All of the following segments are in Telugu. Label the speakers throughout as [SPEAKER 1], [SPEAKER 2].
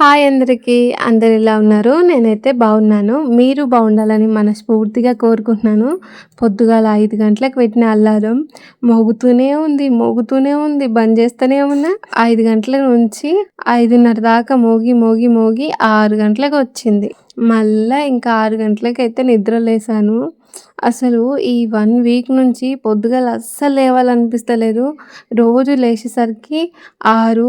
[SPEAKER 1] హాయ్ అందరికీ. అందరు ఎలా ఉన్నారు? నేనైతే బాగున్నాను. మీరు బాగుండాలని మనస్ఫూర్తిగా కోరుకుంటున్నాను. పొద్దుగాల 5 గంటలకు పెట్టిన అల్లారం మోగుతూనే ఉంది, మోగుతూనే ఉంది. బంద్ చేస్తూనే ఉన్నా. 5 గంటల నుంచి 5:30 దాకా మోగి, మోగి, మోగి 6 గంటలకొచ్చింది. మళ్ళా ఇంకా 6 గంటలకైతే నిద్ర లేసాను. అసలు ఈ 1 వీక్ నుంచి పొద్దుగాల అస్సలు లేవాలనిపిస్తలేదు. రోజు లేచేసరికి 6,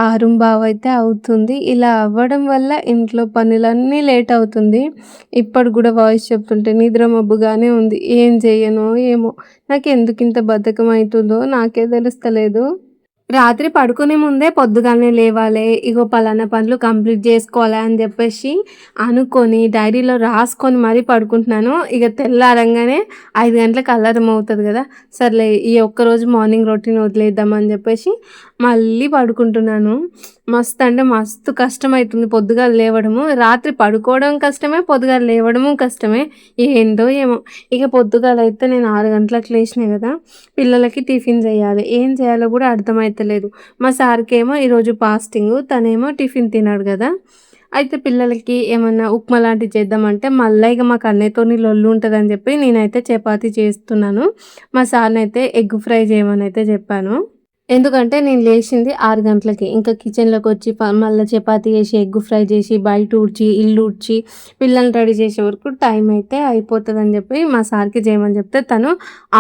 [SPEAKER 1] 6:15 అయితే అవుతుంది. ఇలా అవ్వడం వల్ల ఇంట్లో పనులన్నీ లేట్ అవుతుంది. ఇప్పటికి గూడా వాయిస్ చెప్తుంటే నిద్ర మబ్బుగానే ఉంది. ఏం జేయనో ఏమో! నాకెందుకింత బద్ధకం అయితుందో నాకే తెలుస్తలేదు. రాత్రి పడుకునే ముందే పొద్దుగాలనే లేవాలే, ఇగో పలానా పనులు కంప్లీట్ జేసుకోవాలా అని జెప్పేసి అనుకోని డైరీలో రాసుకొని మరీ పడుకుంటున్నాను. ఇగ తెల్లారంగానే 5 గంటలకు అలారం మోగుతది గదా! సర్లే ఈ ఒక్కరోజు మార్నింగ్ రొటీన్ వదిలేద్దాం అని జెప్పేసి మళ్ళీ పడుకుంటున్నాను. మస్తు అంటే మస్తు కష్టమైతుంది పొద్దుగాల లేవడము. రాత్రి పడుకోవడం కష్టమే, పొద్దుగాల లేవడము కష్టమే. ఏందో ఏమో! ఇగ పొద్దుగాలైతే నేను 6 గంటలకు లేషినా గదా! పిల్లలకి టిఫిన్ జేయాలి. ఏం చేయాలో గూడా అర్థమైతలేదు. మా సార్‌కేమో ఈరోజు ఫాస్టింగు. తనేమో టిఫిన్ తినడు గదా! అయితే పిల్లలకి ఏమన్నా ఉప్మా లాంటివి చేద్దామంటే మళ్ళా ఇగ మాకు అన్నయ్యతోని లొల్లి ఉంటదని జెప్పి నేనైతే చపాతీ చేస్తున్నాను. మా సార్‌నైతే ఎగ్ ఫ్రై చేయమనైతే జెప్పాను. ఎందుకంటే నేను లేచింది 6 గంటలకి. ఇంకా కిచెన్‌లోకొచ్చి మళ్ళా చపాతీ చేసి, ఎగ్ ఫ్రై చేసి, బయట ఊడ్చి, ఇల్లు ఊడ్చి, పిల్లల్ని రెడీ చేసే వరకు టైం అయితే అయిపోతదని చెప్పి మా సార్‌కి చేయమని చెప్తే తను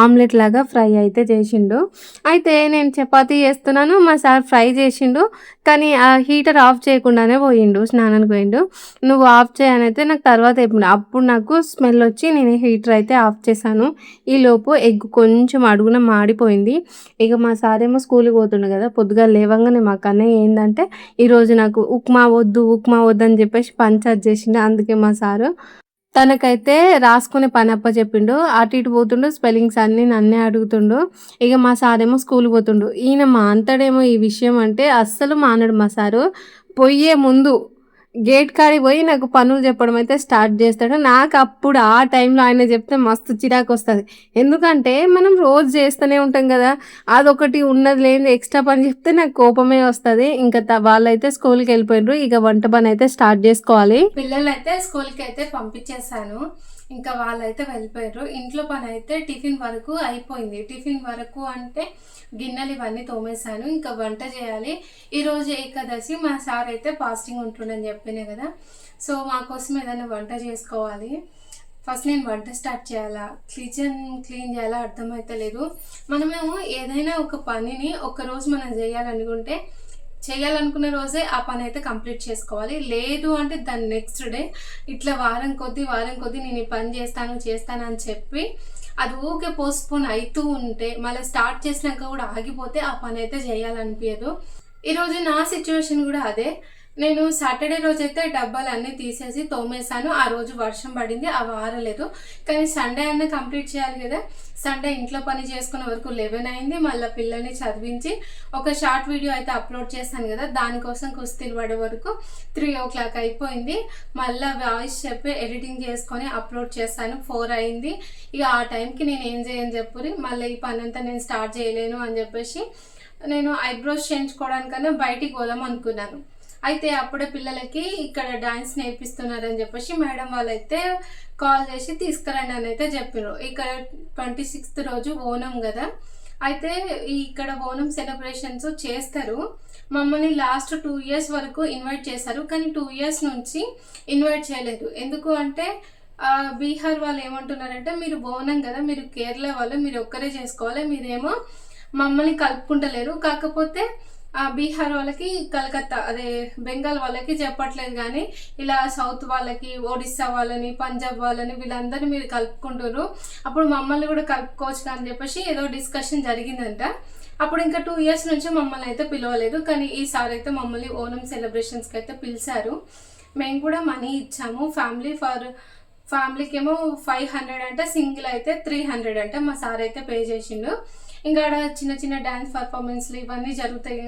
[SPEAKER 1] ఆమ్లెట్ లాగా ఫ్రై అయితే చేసిండు. అయితే నేను చపాతీ చేస్తున్నాను. మా సార్ ఫ్రై చేసిండు. కానీ ఆ హీటర్ ఆఫ్ చేయకుండానే పోయిండు. స్నానానికి పోయిండు. "నువ్వు ఆఫ్ చేయి" అనైతే నాకు తర్వాత చెప్పిండు. అప్పుడు నాకు స్మెల్ వచ్చి నేను హీటర్ అయితే ఆఫ్ చేశాను. ఈలోపు ఎగ్ కొంచెం అడుగున మాడిపోయింది. ఇక మా సారేమో స్కూల్‌కి పోతుండు గదా! పొద్దుగాల లేవంగానే మా కన్నయ్య ఏందంటే, ఈరోజు నాకు ఉప్మా వద్దు, ఉప్మా వద్దని జెప్పేసి పంచాయతీ జేసిండు. అందుకే మా సారు తనకైతే రాసుకునే పని అప్పజెప్పిండు. అటు ఇటు పోతుండు. స్పెల్లింగ్స్ అన్నీ నన్నే అడుగుతుండు. ఇగ మా సారేమో స్కూల్‌కి పోతుండు. ఈయన మానతాడేమో ఈ విషయం అంటే అస్సలు మానడు మా సారు. పొయ్యే ముందు గేట్ కాడికి పోయి నాకు పనులు చెప్పడం అయితే స్టార్ట్ చేస్తాడు. నాకప్పుడు ఆ టైంలో ఆయన చెప్తే మస్తు చిరాకొస్తది. ఎందుకంటే మనం రోజు చేస్తూనే ఉంటాం గదా! అదొకటి ఉన్నది లేనిది ఎక్స్‌ట్రా పని చెప్తే నాకు కోపమే వస్తది. ఇంక వాళ్ళైతే స్కూల్‌కెళ్ళిపోయిండ్రు. ఇక వంట పనైతే స్టార్ట్ జేసుకోవాలి. పిల్లలైతే స్కూల్‌కైతే పంపించేసాను. ఇంకా వాళ్ళైతే వెళ్ళిపోయారు. ఇంట్లో పనైతే టిఫిన్ వరకు అయిపోయింది. టిఫిన్ వరకు అంటే గిన్నెలు ఇవన్నీ తోమేశాను. ఇంకా వంట చేయాలి. ఈరోజు ఏకాదశి. మా సార్ అయితే ఫాస్టింగ్ ఉంటుండని చెప్పినా కదా! సో మా కోసం ఏదైనా వంట చేసుకోవాలి. ఫస్ట్ నేను వంట స్టార్ట్ చేయాలా, కిచెన్ క్లీన్ చేయాలా అర్థమైతలేదు. మనమేమో ఏదైనా ఒక పనిని ఒక్కరోజు మనం చేయాలనుకుంటే చేయాలనుకున్న రోజే ఆ పని అయితే కంప్లీట్ చేసుకోవాలి. లేదు అంటే దాని నెక్స్ట్ డే ఇట్లా వారం కొద్దీ, వారం కొద్దీ నేను ఈ పని చేస్తాను అని చెప్పి అది ఊకే పోస్ట్‌పోన్ అయితూ ఉంటే మళ్ళీ స్టార్ట్ చేసినాక కూడా ఆగిపోతే ఆ పని అయితే చేయాలనిపియదు. ఈరోజు నా సిచ్యువేషన్ కూడా అదే. నేను సాటర్డే రోజైతే డబ్బాలన్నీ తీసేసి తోమేశాను. ఆ రోజు వర్షం పడింది. అవి ఆరలేదు. కానీ సండే అన్నా కంప్లీట్ చేయాలి కదా! సండే ఇంట్లో పని చేసుకునే వరకు 11 అయింది. మళ్ళీ పిల్లల్ని చదివించి ఒక షార్ట్ వీడియో అయితే అప్లోడ్ చేశాను కదా! దానికోసం కుస్తీలు పడే వరకు 3:00 అయిపోయింది. మళ్ళీ వాయిస్ చెప్పి ఎడిటింగ్ చేసుకొని అప్లోడ్ చేశాను. 4 అయింది. ఇక ఆ టైంకి నేను ఏం చేయని చెప్పుర్రి. మళ్ళీ ఈ పనంతా నేను స్టార్ట్ చేయలేను అని చెప్పేసి నేను ఐబ్రోస్ చేయించుకోవడానికన్నా బయటికి పోదాం అనుకున్నాను. అయితే అప్పుడే పిల్లలకి ఇక్కడ డాన్స్ నేర్పిస్తున్నారని చెప్పేసి మేడం వాళ్ళైతే కాల్ చేసి తీసుకురండి అని అయితే చెప్పారు. ఇక్కడ 26th రోజు ఓనం కదా! అయితే ఇక్కడ ఓనం సెలబ్రేషన్స్ చేస్తారు. మమ్మల్ని లాస్ట్ 2 ఇయర్స్ వరకు ఇన్వైట్ చేశారు. కానీ 2 ఇయర్స్ నుంచి ఇన్వైట్ చేయలేదు. ఎందుకు అంటే బీహార్ వాళ్ళు ఏమంటున్నారంటే, మీరు ఓనం కదా, మీరు కేరళ వాళ్ళు, మీరు ఒక్కరే చేసుకోవాలి, మీరేమో మమ్మల్ని కలుపుకుంటలేరు. కాకపోతే బీహార్ వాళ్ళకి కలకత్తా అదే బెంగాల్ వాళ్ళకి చెప్పట్లేదు కానీ ఇలా సౌత్ వాళ్ళకి, ఒడిస్సా వాళ్ళని, పంజాబ్ వాళ్ళని వీళ్ళందరినీ మీరు కలుపుకుంటారు. అప్పుడు మమ్మల్ని కూడా కలుపుకోవచ్చు అని చెప్పేసి ఏదో డిస్కషన్ జరిగిందంట. అప్పుడు ఇంకా 2 ఇయర్స్ నుంచి మమ్మల్ని అయితే పిలవలేదు. కానీ ఈసారి అయితే మమ్మల్ని ఓనం సెలబ్రేషన్స్కి అయితే పిలిచారు. మేము కూడా మనీ ఇచ్చాము. ఫ్యామిలీకి ఏమో 500 అంటే, సింగిల్ అయితే 300 అంటే మా సార్ అయితే పే చేసిండు. ఇంకా ఆడ చిన్న చిన్న డ్యాన్స్ పర్ఫార్మెన్స్లు ఇవన్నీ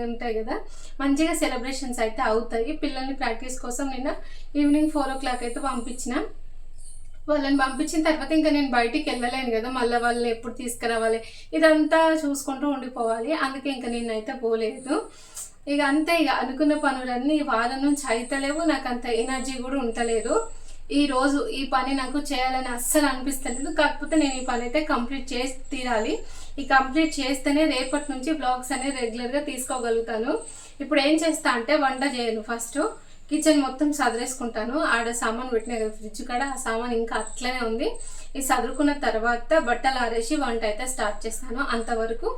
[SPEAKER 1] ఉంటాయి కదా, మంచిగా సెలబ్రేషన్స్ అయితే అవుతాయి. పిల్లల్ని ప్రాక్టీస్ కోసం నిన్న ఈవినింగ్ 4:00 అయితే పంపించిన. వాళ్ళని పంపించిన తర్వాత ఇంకా నేను బయటికి వెళ్ళలేను కదా, మళ్ళీ వాళ్ళని ఎప్పుడు తీసుకురావాలి ఇదంతా చూసుకుంటూ ఉండిపోవాలి. అందుకే ఇంకా నేనైతే పోలేదు. ఇక అంతే, ఇక అనుకున్న పనులన్నీ ఈ వారం నుంచి అయితలేవు, నాకు అంత ఎనర్జీ కూడా ఉంటలేదు. ఈ రోజు ఈ పని నాకు చేయాలని అస్సలు అనిపిస్తలేదు, కాకపోతే నేను ఈ పని అయితే కంప్లీట్ చేసి తీరాలి. ఈ కంప్లీట్ చేస్తేనే రేపటి నుంచి బ్లాగ్స్ అనేది రెగ్యులర్గా తీసుకోగలుగుతాను. ఇప్పుడు ఏం చేస్తా అంటే వంట చేయను, ఫస్ట్ కిచెన్ మొత్తం సదిరేసుకుంటాను. ఆడ సామాన్ పెట్టినా కదా ఫ్రిడ్జ్ కాడ, ఆ సామాన్ ఇంకా అట్లనే ఉంది. ఇది చదువుకున్న తర్వాత బట్టలు ఆరేసి వంట అయితే స్టార్ట్ చేస్తాను. అంతవరకు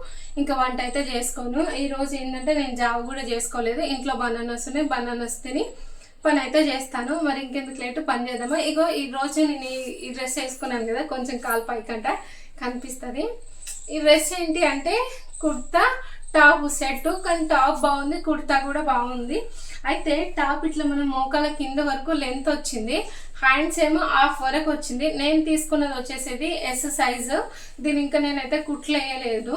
[SPEAKER 1] ఇంకా వంట అయితే చేసుకోను. ఈరోజు ఏంటంటే నేను జాబ్ కూడా చేసుకోలేదు, ఇంట్లో బనానాస్ ఉన్నాయి, బనానాస్ తిని పని అయితే చేస్తాను. మరి ఇంకెందుకు లేటు పని చేద్దామా. ఇగో ఈ రోజు నేను ఈ డ్రెస్ వేసుకున్నాను కదా, కొంచెం కాలు పైకంట కనిపిస్తుంది. ఈ డ్రెస్ ఏంటి అంటే కుర్తా టాప్ సెట్, కానీ టాప్ బాగుంది, కుర్తా కూడా బాగుంది. అయితే టాప్ ఇట్లా మనం మోకాల కింద వరకు లెంత్ వచ్చింది, హ్యాండ్స్ ఏమో హాఫ్ వరకు వచ్చింది. నేను తీసుకున్నది వచ్చేసేది ఎస్ సైజు. దీని ఇంకా నేనైతే కుట్లు వేయలేదు.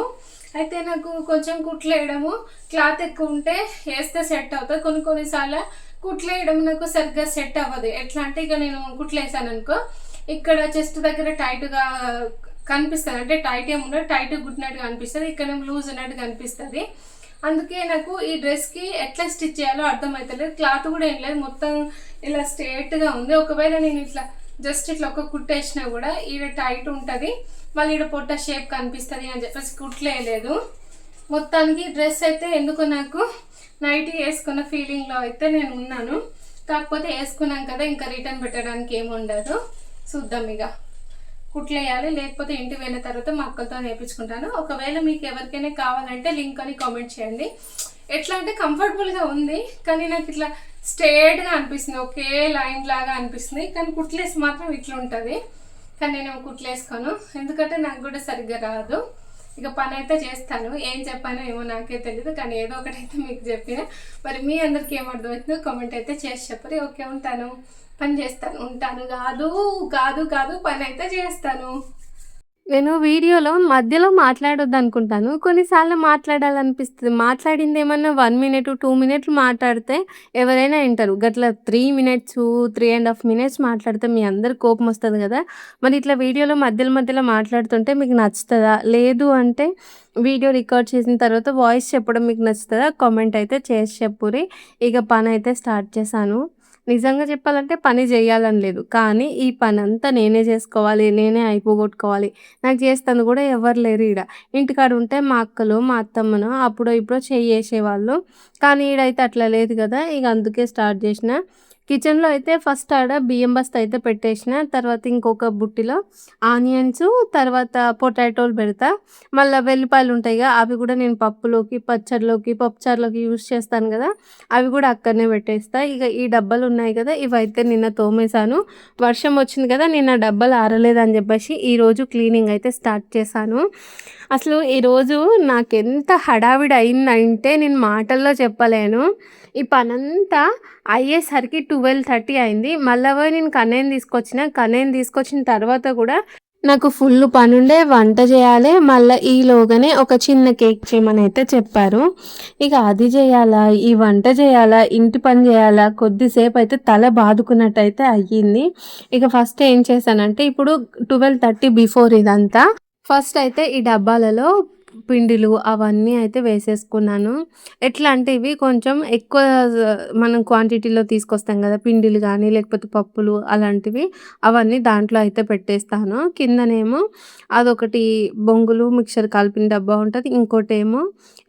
[SPEAKER 1] అయితే నాకు కొంచెం కుట్లు వేయడము, క్లాత్ ఎక్కువ ఉంటే వేస్తే సెట్ అవుతుంది. కొన్నిసార్లు కుట్లు వేయడం నాకు సరిగ్గా సెట్ అవ్వదు. ఎట్లా అంటే ఇక నేను కుట్లు వేసాను అనుకో, ఇక్కడ చెస్ట్ దగ్గర టైట్గా కనిపిస్తుంది, అంటే టైట్ ఏముండదు, టైట్ కుట్టినట్టుగా అనిపిస్తుంది, ఇక్కడ లూజ్ ఉన్నట్టు కనిపిస్తుంది. అందుకే నాకు ఈ డ్రెస్కి ఎట్లా స్టిచ్ చేయాలో అర్థమవుతలేదు. క్లాత్ కూడా ఏం లేదు, మొత్తం ఇలా స్ట్రేట్గా ఉంది. ఒకవేళ నేను ఇట్లా జస్ట్ ఇట్లా ఒక కుట్టేసినా కూడా ఈడ టైట్ ఉంటుంది, మళ్ళీ ఈడ పొట్ట షేప్ కనిపిస్తుంది అని చెప్పేసి కుట్లేయలేదు. మొత్తానికి డ్రెస్ అయితే ఎందుకు నాకు నైట్ వేసుకున్న ఫీలింగ్లో అయితే నేను ఉన్నాను. కాకపోతే వేసుకున్నాం కదా, ఇంకా రిటర్న్ పెట్టడానికి ఏమి ఉండదు. చూద్దాం, ఇక కుట్లేయాలి, లేకపోతే ఇంటికి వెళ్ళిన తర్వాత మా అక్కలతో నేర్పించుకుంటాను. ఒకవేళ మీకు ఎవరికైనా కావాలంటే లింక్ అని కామెంట్ చేయండి. ఎట్లా అంటే కంఫర్టబుల్గా ఉంది, కానీ నాకు ఇట్లా స్ట్రేట్గా అనిపిస్తుంది, ఒకే లైన్ లాగా అనిపిస్తుంది. కానీ కుట్లేసి మాత్రం ఇట్లా ఉంటుంది, కానీ నేను కుట్లేసుకోను, ఎందుకంటే నాకు కూడా సరిగ్గా రాదు. ఇక పని అయితే చేస్తాను, ఏం చెప్పానో ఏమో నాకే తెలియదు, కానీ ఏదో ఒకటైతే మీకు చెప్పిన. మరి మీ అందరికీ ఏమర్థమవుతుందో కామెంట్ అయితే చేసి చెప్పరు. ఓకే, ఉంటాను, పని చేస్తాను, ఉంటాను. కాదు కాదు కాదు పని అయితే చేస్తాను. నేను వీడియోలో మధ్యలో మాట్లాడొద్దు అనుకుంటాను, కొన్నిసార్లు మాట్లాడాలనిపిస్తుంది. మాట్లాడింది ఏమన్నా 1 మినిట్ 2 మినిట్లు మాట్లాడితే ఎవరైనా వింటారు. గట్లా 3 మినిట్స్ 3.5 మినిట్స్ మాట్లాడితే మీ అందరికి కోపం వస్తుంది కదా. మరి ఇట్లా వీడియోలో మధ్యలో మధ్యలో మాట్లాడుతుంటే మీకు నచ్చుతుందా? లేదు అంటే వీడియో రికార్డ్ చేసిన తర్వాత వాయిస్ చెప్పడం మీకు నచ్చుతుందా? కామెంట్ అయితే చేసి చెప్పుర్రి. ఇక పని అయితే స్టార్ట్ చేశాను. నిజంగా చెప్పాలంటే పని చేయాలని లేదు, కానీ ఈ పనంతా నేనే చేసుకోవాలి, నేనే అయిపోగొట్టుకోవాలి. నాకు చేస్తందుకు కూడా ఎవరు లేరు ఈడ. ఇంటికాడ ఉంటే మా అక్కలు, మా అత్తమ్మనో అప్పుడో ఇప్పుడో చేసేవాళ్ళు. కానీ ఈడైతే అట్లా లేదు కదా, ఇక అందుకే స్టార్ట్ చేసిన. కిచెన్‌లో అయితే ఫస్ట్ ఆడ బియ్యం బస్తా అయితే పెట్టేసిన. తర్వాత ఇంకొక బుట్టిలో ఆనియన్స్, తర్వాత పొటాటోలు పెడతా. మళ్ళా వెల్లిపాయలు ఉంటాయిగా, అవి కూడా నేను పప్పులోకి, పచ్చడిలోకి, పప్పుచారులోకి యూజ్ చేస్తాను కదా, అవి కూడా అక్కడనే పెట్టేస్తా. ఇక ఈ డబ్బాలు ఉన్నాయి కదా, ఇవైతే నిన్న తోమేశాను. వర్షం వచ్చింది కదా, నిన్న డబ్బాలు ఆరలేదని చెప్పేసి ఈరోజు క్లీనింగ్ అయితే స్టార్ట్ చేశాను. అసలు ఈరోజు నాకెంత హడావిడి అయిందంటే నేను మాటల్లో చెప్పలేను. ఈ పనంతా అయ్యేసరికి 12:30 అయింది. మళ్ళా పోయి నేను కన్నయ్యని తీసుకొచ్చిన. కన్నయ్యని తీసుకొచ్చిన తర్వాత కూడా నాకు ఫుల్ పనుండే, వంట చేయాలి. మళ్ళీ ఈలోగానే ఒక చిన్న కేక్ చేయమని అయితే చెప్పారు. ఇక అది చేయాలా, ఈ వంట చేయాలా, ఇంటి పని చేయాలా, కొద్దిసేపు అయితే తల బాదుకున్నట్టు అయితే అయ్యింది. ఇక ఫస్ట్ ఏం చేశానంటే ఇప్పుడు 12:30 బిఫోర్ ఇదంతా ఫస్ట్ అయితే ఈ డబ్బాలలో పిండిలు అవన్నీ అయితే వేసేసుకున్నాను. ఎట్లా అంటే ఇవి కొంచెం ఎక్కువ మనం క్వాంటిటీలో తీసుకొస్తాం కదా, పిండిలు కానీ లేకపోతే పప్పులు అలాంటివి, అవన్నీ దాంట్లో అయితే పెట్టేస్తాను. కిందనేమో అదొకటి బొంగులు మిక్చర్ కలిపిన డబ్బా ఉంటుంది, ఇంకోటేమో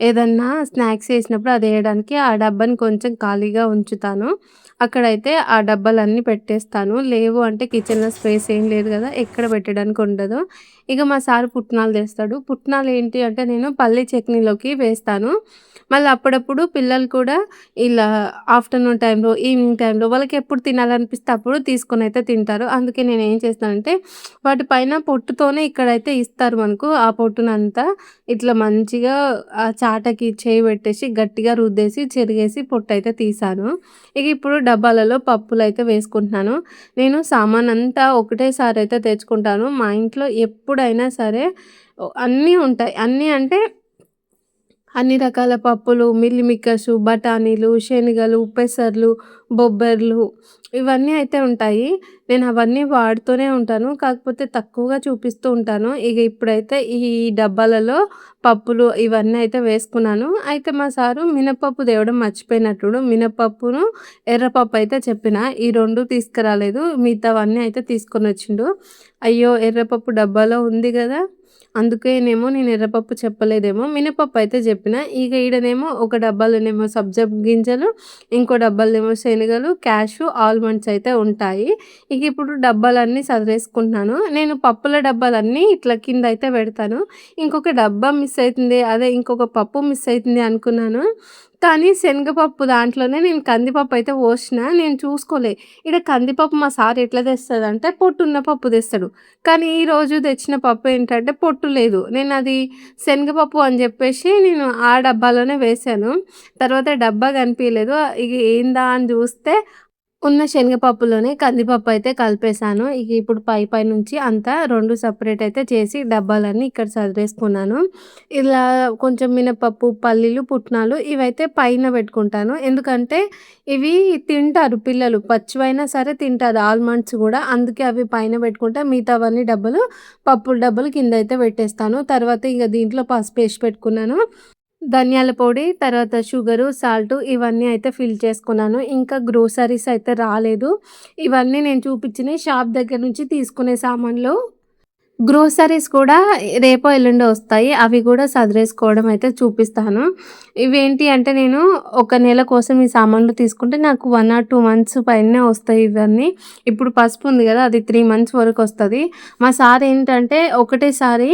[SPEAKER 1] ఏదన్నా స్నాక్స్ వేసినప్పుడు అది వేయడానికి ఆ డబ్బాని కొంచెం ఖాళీగా ఉంచుతాను. అక్కడైతే ఆ డబ్బాలన్నీ పెట్టేస్తాను. లేవు అంటే కిచెన్‌లో స్పేస్ ఏం లేదు కదా, ఎక్కడ పెట్టడానికి ఉండదు. ఇక మా సారు పుట్నాలు తెస్తాడు. పుట్నాలు ఏంటి అంటే నేను పల్లి చట్నీలోకి వేస్తాను. మళ్ళీ అప్పుడప్పుడు పిల్లలు కూడా ఇలా ఆఫ్టర్‌నూన్ టైంలో, ఈవినింగ్ టైంలో వాళ్ళకి ఎప్పుడు తినాలనిపిస్తే అప్పుడు తీసుకొని అయితే తింటారు. అందుకే నేను ఏం చేస్తానంటే వాటి పైన పొట్టుతోనే ఇక్కడైతే ఇస్తారు మనకు. ఆ పొట్టునంతా ఇట్లా మంచిగా ఆ చాటకి చేయి పెట్టేసి గట్టిగా రుద్దేసి చెరిగేసి పొట్టయితే తీసాను. ఇక ఇప్పుడు డబ్బాలలో పప్పులైతే వేసుకుంటున్నాను. నేను సామానంతా ఒకటేసారి అయితే తెచ్చుకుంటాను. మా ఇంట్లో ఎప్పుడైనా సరే అన్నీ ఉంటాయి. అన్నీ అంటే అన్ని రకాల పప్పులు, మిల్ మిక్కర్సు, బఠానీలు, శనగలు, పెసర్లు, బొబ్బర్లు ఇవన్నీ అయితే ఉంటాయి. నేను అవన్నీ వాడుతూనే ఉంటాను. కాకపోతే తక్కువగా చూపిస్తూ ఉంటాను. ఇగ ఇప్పుడైతే ఈ డబ్బాలలో పప్పులు ఇవన్నీ అయితే వేసుకున్నాను. అయితే మా సారు మినపప్పు తేవడం మర్చిపోయినట్టుడు. మినపప్పును, ఎర్రపప్పు అయితే చెప్పిన. ఈ 2 తీసుకురాలేదు. మిగతావన్నీ అయితే తీసుకొనొచ్చిండు. అయ్యో! ఎర్రపప్పు డబ్బాలో ఉంది గదా! అందుకేనేమో నేను ఎర్రపప్పు చెప్పలేదేమో. మినపప్పు అయితే జెప్పిన. ఇగ ఈడనేమో ఒక డబ్బాలోనేమో సబ్జా గింజలు, ఇంకో డబ్బాలోనేమో శనగలు, క్యాషు, ఆల్మండ్స్ అయితే ఉంటాయి. ఇక ఇప్పుడు డబ్బాలన్నీ సదిరేసుకుంటున్నాను. నేను పప్పుల డబ్బాలన్నీ ఇట్లా కిందయితే పెడతాను. ఇంకొక డబ్బా మిస్ అయితుంది. అదే ఇంకొక పప్పు మిస్ అయితుంది అనుకున్నాను. కానీ శనగపప్పు దాంట్లోనే నేను కందిపప్పు అయితే పోషిన. నేను చూసుకోలే. ఈడ కందిపప్పు మా సారు ఎట్లా తెస్తాడంటే పొట్టున్న పప్పు తెస్తాడు. కానీ ఈరోజు తెచ్చిన పప్పు ఏంటంటే పొట్టు లేదు. నేనది శనగపప్పు అని జెప్పేసి నేను ఆ డబ్బాలోనే వేశాను. తర్వాత డబ్బా కనిపియలేదు. ఇగ ఏందా అని జూస్తే ఉన్న శనగపప్పులోనే కందిపప్పు అయితే కలిపేసాను. ఇక ఇప్పుడు పైనుంచి అంతా 2 సెపరేట్ అయితే చేసి డబ్బాలన్నీ ఇక్కడ సదిరేసుకున్నాను. ఇలా కొంచెం మినపప్పు, పల్లీలు, పుట్నాలు ఇవైతే పైన పెట్టుకుంటాను. ఎందుకంటే ఇవి తింటారు పిల్లలు. పచ్చివైనా సరే తింటారు ఆల్మండ్స్ గూడా. అందుకే అవి పైన పెట్టుకుంటా. మిగతావన్నీ డబ్బాలు పప్పుల డబ్బాలు కిందయితే పెట్టేస్తాను. తర్వాత ఇగ దీంట్లో పసుపేసి పెట్టుకున్నాను. ధనియాల పొడి, తర్వాత షుగరు, సాల్టు ఇవన్నీ అయితే ఫిల్ చేసుకున్నాను. ఇంకా గ్రోసరీస్ అయితే రాలేదు. ఇవన్నీ నేను చూపించినయి షాప్ దగ్గర నుంచి తీసుకునే సామాన్లు. గ్రోసరీస్ కూడా రేపో, ఎల్లుండో వస్తాయి. అవి కూడా సదిరేసుకోవడం అయితే చూపిస్తాను. ఇవేంటి అంటే నేను ఒక నెల కోసం ఈ సామాన్లు తీసుకుంటే నాకు 1 ఆర్ 2 మంత్స్ పైనే వస్తాయి ఇవన్నీ. ఇప్పుడు పసుపు ఉంది గదా! అది 3 మంత్స్ వరకొస్తది. మా సార్ ఏంటంటే ఒకటేసారి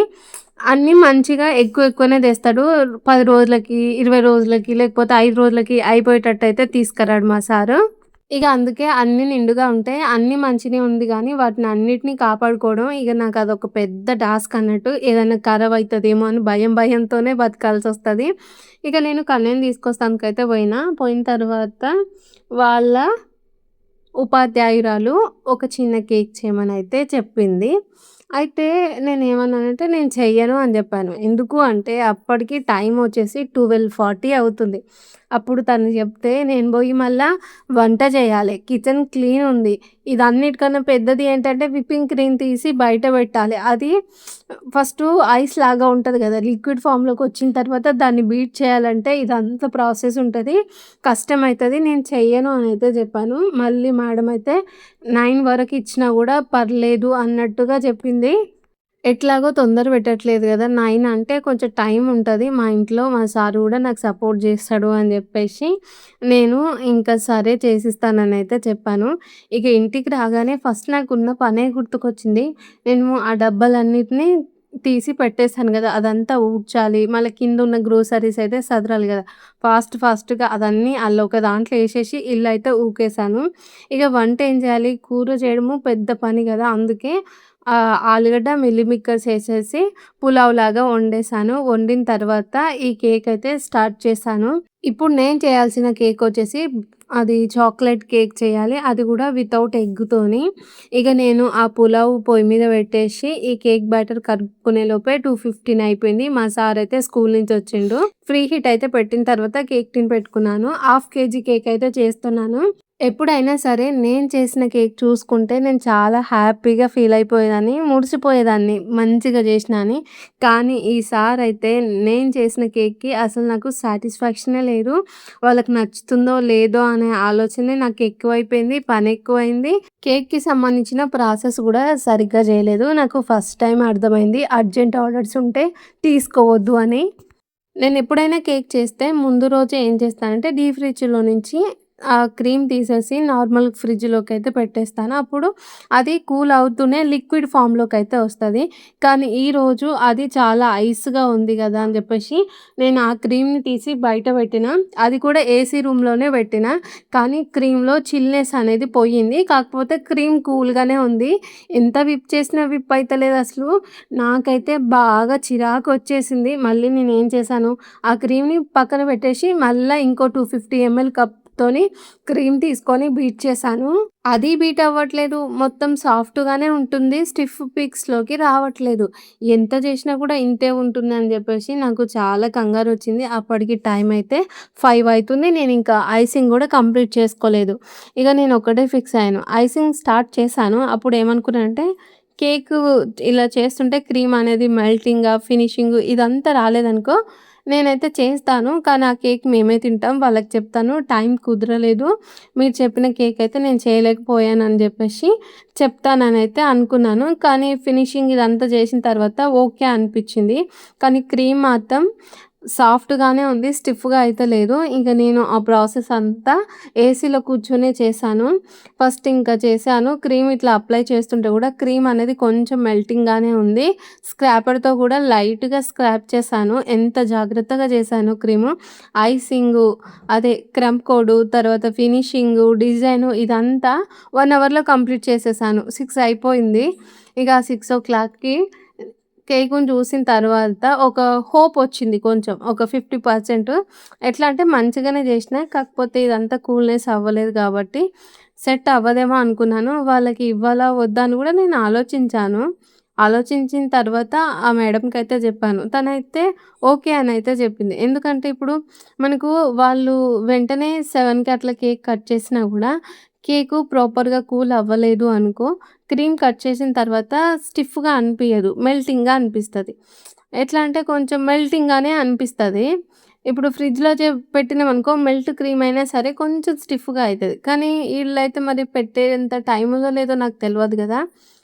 [SPEAKER 1] అన్నీ మంచిగా ఎక్కువనే తెస్తాడు. 10 రోజులకి, 20 రోజులకి లేకపోతే 5 రోజులకి అయిపోయేటట్టయితే తీసుకురాడు మా సారు. ఇగ అందుకే అన్నీ నిండుగా ఉంటాయి. అన్నీ మంచినే ఉంది గానీ, వాటినన్నిటిని కాపాడుకోవడం ఇగ నాకదొక పెద్ద టాస్క్ అన్నట్టు. ఏదైనా ఖరాబ్ అయితదేమో అని భయంతోనే బతకాల్సొస్తది. ఇక నేను కన్నయ్యని తీసుకొస్తానికైతే పోయినా. పోయిన తర్వాత వాళ్ళ ఉపాధ్యాయురాలు ఒక చిన్న కేక్ చేయమనైతే చెప్పింది. అయితే నేనేమన్నానంటే, "నేను చెయ్యను" అని జెప్పాను. ఎందుకు అంటే అప్పటికి టైమొచ్చేసి 12:40 అవుతుంది. అప్పుడు తను జెప్తే నేను బోయి మళ్ళా వంట జేయాలె. కిచెన్ క్లీనుంది. ఇదన్నిటికన్నా పెద్దది ఏంటంటే విప్పింగ్ క్రీమ్ తీసి బయట పెట్టాలి. అది ఫస్టు ఐస్ లాగా ఉంటది గదా! లిక్విడ్ ఫామ్‌లోకొచ్చిన తర్వాత దాన్ని బీట్ చేయాలంటే ఇదంతా ప్రాసెస్ ఉంటది. కష్టమైతది. నేను చెయ్యను అనైతే జెప్పాను. మళ్ళీ మేడం అయితే 9 వరకు ఇచ్చినా గూడా పర్లేదు అన్నట్టుగా చెప్పింది. ఎట్లాగో తొందర పెట్టట్లేదు గదా! 9 అంటే కొంచెం టైం ఉంటది. మా ఇంట్లో మా సారు గూడా నాకు సపోర్ట్ జేస్తాడు అని జెప్పేసి, నేను ఇంకా సరే చేసిస్తాననైతే చెప్పాను. ఇక ఇంటికి రాగానే ఫస్ట్ నాకున్న పనే గుర్తుకొచ్చింది. నేను ఆ డబ్బాలన్నిటిని తీసి పెట్టేసాను గదా! అదంతా ఊడ్చాలి. మళ్ళా కిందున్న గ్రోసరీస్ అయితే సదరాలి గదా! ఫాస్ట్‌గా అదన్నీ ఒక దాంట్లో ఏసేసి ఇల్లయితే ఊకేశాను. ఇక వంట ఏం జేయాలి? కూర చేయడము పెద్ద పని గదా! అందుకే ఆలుగడ్డ, మిక్కర్స్ ఏసేసి పులావ్‌లాగా వండేశాను. వండిన తర్వాత ఈ కేక్ అయితే స్టార్ట్ చేశాను. ఇప్పుడు నేను చేయాల్సిన కేకొచ్చేసి అది చాక్లేట్ కేక్ చేయాలి. అది గూడా వితౌట్ ఎగ్‌తోని. ఇగ నేను ఆ పులావ్ పొయ్యి మీద పెట్టేసి ఈ కేక్ బ్యాటర్ కలుపుకునే లోపే 2:15 అయిపోయింది. మా సారయితే స్కూల్ నుంచొచ్చిండు. ఫ్రీ హీట్ అయితే పెట్టిన తర్వాత కేక్ టిన్ పెట్టుకున్నాను. హాఫ్ కేజీ కేక్ అయితే చేస్తున్నాను. ఎప్పుడైనా సరే నేను చేసిన కేక్ చూసుకుంటే నేను చాలా హ్యాపీగా ఫీల్ అయిపోయేదాన్ని. మురిసిపోయేదాన్ని మంచిగా చేసినా అని. కానీ ఈసారైతే నేను చేసిన కేక్‌కి అసలు నాకు సాటిస్ఫాక్షనే లేదు. వాళ్ళకి నచ్చుతుందో లేదో అనే ఆలోచనే నాకు ఎక్కువైపోయింది. పనెక్కువైంది. కేక్‌కి సంబంధించిన ప్రాసెస్ గూడా సరిగ్గా చేయలేదు. నాకు ఫస్ట్ టైమ్ అర్థమైంది. అర్జెంట్ ఆర్డర్స్ ఉంటే తీసుకోవద్దు అని. నేనెప్పుడైనా కేక్ చేస్తే ముందు రోజే ఏం చేస్తానంటే డీప్ ఫ్రిడ్జ్‌లో నుంచి ఆ క్రీమ్ తీసేసి నార్మల్ ఫ్రిడ్జ్‌లోకైతే పెట్టేస్తాను. అప్పుడు అది కూల్ అవుతూనే లిక్విడ్ ఫామ్‌లోకైతే వస్తది. కానీ ఈరోజు అది చాలా ఐస్‌గా ఉంది గదా! అని జెప్పేసి నేను ఆ క్రీమ్‌ని తీసి బయట పెట్టినా. అది కూడా ఏసీ రూమ్‌లోనే పెట్టినా. కానీ క్రీమ్‌లో చిల్‌నెస్ అనేది పోయింది. కాకపోతే క్రీమ్ కూల్‌గానే ఉంది. ఎంత విప్ చేసినా విప్ అయితలేదసలు. నాకైతే బాగా చిరాకొచ్చేసింది. మళ్ళీ నేనేం చేశాను, ఆ క్రీమ్‌ని పక్కన పెట్టేసి మళ్ళా ఇంకో 250 ఎంఎల్ కప్‌తో విస్క్‌తోని క్రీమ్ తీసుకొని బీట్ చేశాను. అది బీట్ అవ్వట్లేదు. మొత్తం సాఫ్ట్‌గానే ఉంటుంది. స్టిఫ్ పీక్స్‌లోకి రావట్లేదు. ఎంత చేసినా కూడా ఇంతే ఉంటుందని జెప్పేసి నాకు చాలా కంగారొచ్చింది. అప్పటికి టైం అయితే 5 అయితుంది. నేనింకా ఐసింగ్ గూడా కంప్లీట్ చేసుకోలేదు. ఇగ నేను ఒక్కటే ఫిక్స్ అయ్యాను. ఐసింగ్ స్టార్ట్ చేశాను. అప్పుడు ఏమనుకున్నానంటే కేకు ఇలా చేస్తుంటే క్రీమ్ అనేది మెల్టింగ్, ఫినిషింగ్ ఇదంతా రాలేదనుకో నేనైతే చేస్తాను. కానీ ఆ కేక్ మేమే తింటాం. వాళ్ళకి చెప్తాను టైం కుదరలేదు. మీరు చెప్పిన కేక్ అయితే నేను చేయలేకపోయానని జెప్పేసి చెప్తాననైతే అనుకున్నాను. కానీ ఫినిషింగ్ ఇదంతా చేసిన తర్వాత ఓకే అనిపిచ్చింది. కానీ క్రీమ్ మాత్రం సాఫ్ట్‌గానే ఉంది. స్టిఫ్‌గా అయితే లేదు. ఇంక నేను ఆ ప్రాసెస్ అంతా ఏసీలో కూర్చొనే చేశాను. ఫస్ట్ ఇంకా చేశాను. క్రీమ్ ఇట్లా అప్లై చేస్తుంటే గూడా క్రీమ్ అనేది కొంచెం మెల్టింగ్‌గానే ఉంది. స్క్రాపర్‌తో కూడా లైట్‌గా స్క్రాప్ చేశాను. ఎంత జాగ్రత్తగా చేశానో క్రీము. ఐసింగు, అదే క్రంబ్ కోడు, తర్వాత ఫినిషింగు, డిజైను ఇదంతా 1 అవర్‌లో కంప్లీట్ చేసేసాను. 6 అయిపోయింది. ఇక 6:00కి కేకుని చూసిన తర్వాత ఒక హోప్ వచ్చింది కొంచెం. ఒక 50% ఎట్లా అంటే మంచిగానే చేసినా. కాకపోతే ఇదంతా కూల్‌నెస్ అవ్వలేదు కాబట్టి సెట్ అవ్వదేమో అనుకున్నాను. వాళ్ళకి ఇవ్వాలా? వద్దా? అని కూడా నేను ఆలోచించాను. ఆలోచించిన తర్వాత ఆ మేడంకైతే చెప్పాను. తనైతే ఓకే అనైతే చెప్పింది. ఎందుకంటే ఇప్పుడు మనకు వాళ్ళు వెంటనే 7కి అట్లా కేక్ కట్ చేసినా కూడా కేకు ప్రాపర్‌గా కూల్ అవ్వలేదు అనుకో, క్రీమ్ కట్ చేసిన తర్వాత స్టిఫ్‌గా అనిపియదు. మెల్టింగ్‌గా అనిపిస్తది. ఎట్లా అంటే కొంచెం మెల్టింగ్‌గానే అనిపిస్తది. ఇప్పుడు ఫ్రిడ్జ్‌లో పెట్టినామనుకో మెల్ట్ క్రీమ్ అయినా సరే కొంచెం స్టిఫ్‌గా అయితది. కానీ ఈళ్ళైతే మరి పెట్టేంత టైం ఉందో లేదో నాకు తెలవదు గదా!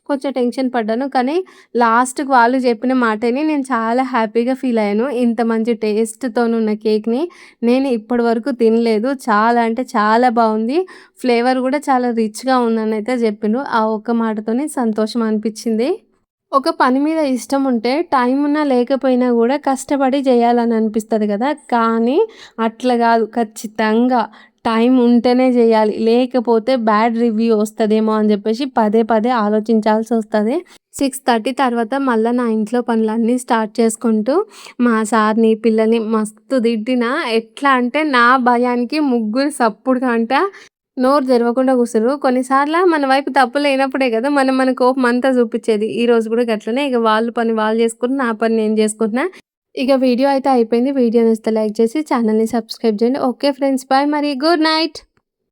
[SPEAKER 1] కొంచెం టెన్షన్ పడ్డాను. కానీ లాస్ట్‌కి వాళ్ళు చెప్పిన మాటని నేను చాలా హ్యాపీగా ఫీల్ అయ్యాను. ఇంత మంచి టేస్ట్‌తోనున్న కేక్‌ని నేను ఇప్పటి వరకు తినలేదు. చాలా అంటే చాలా బావుంది. ఫ్లేవర్ గూడా చాలా రిచ్‌గా ఉందనైతే జెప్పిండ్రు. ఆ ఒక్క మాటతోనే సంతోషం అనిపిచ్చింది. ఒక పని మీద ఇష్టం ఉంటే టైం ఉన్నా లేకపోయినా గూడా కష్టపడి జేయాలని అనిపిస్తది గదా! కానీ అట్లా గాదు. ఖచ్చితంగా టైం ఉంటేనే జేయాలి. లేకపోతే బ్యాడ్ రివ్యూ ఒస్తదేమో అని జెప్పేసి పదే పదే ఆలోచించాల్సొస్తది. 6:30 తర్వాత మళ్ళా నా ఇంట్లో పనులన్నీ స్టార్ట్ చేసుకుంటూ మా సార్‌ని, పిల్లల్ని మస్తు తిట్టినా. ఎట్లా అంటే నా భయానికి ముగ్గురు సప్పుడుగా అంట నోరు తెరవకుండా కూసుర్రు. కొన్నిసార్ల మన వైపు తప్పు లేనప్పుడే గదా! మనం మన కోపమంతా చూపిచ్చేది. ఈరోజు గూడా గట్లనే ఇగ వాళ్ళు పని వాళ్ళు చేసుకుంటున్న, నా పని నేను చేసుకుంటున్నా. ఇక వీడియో అయితే అయిపోయింది. వీడియో నచ్చితే లైక్ చేసి ఛానెల్‌ని సబ్స్క్రైబ్ చేయండి. Okay friends. బాయ్ మరి. Good night.